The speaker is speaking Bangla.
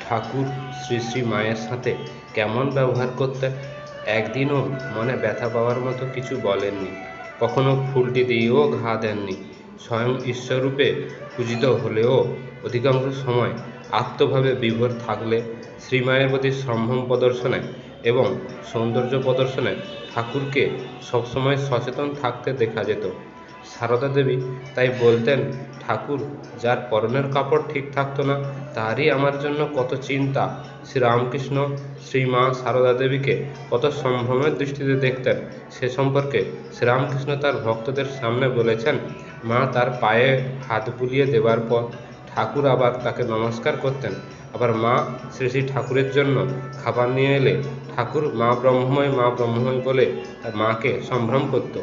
ঠাকুর শ্রী শ্রী মায়ের সাথে কেমন ব্যবহার করতেন। একদিনও মনে ব্যথা পাওয়ার মতো কিছু বলেননি, কখনো ফুলটি দিয়েও ঘা দেননি। স্বয়ং ঈশ্বররূপে পূজিত হলেও অধিকাংশ সময় আত্মভাবে বিভোর থাকলে শ্রীমায়ের প্রতি সম্ভ্রম প্রদর্শনে এবং সৌন্দর্য প্রদর্শনে ঠাকুরকে সবসময় সচেতন থাকতে দেখা যেত। সারদা দেবী তাই বলতেন, ঠাকুর, যার পরনের কাপড় ঠিক থাকতো না তারই আমার জন্য কত চিন্তা। শ্রীরামকৃষ্ণ শ্রীমা সারদা দেবীকে কত সম্ভ্রমের দৃষ্টিতে দেখতেন সে সম্পর্কে শ্রীরামকৃষ্ণ তার ভক্তদের সামনে বলেছেন, মা তার পায়ে হাত বুলিয়ে দেবার পর ঠাকুর আবার তাকে নমস্কার করতেন। আবার মা শ্রী শ্রী ঠাকুরের জন্য খাবার নিয়ে এলে ঠাকুর মা ব্রহ্মময় বলে তার মাকে সম্ভ্রম করত।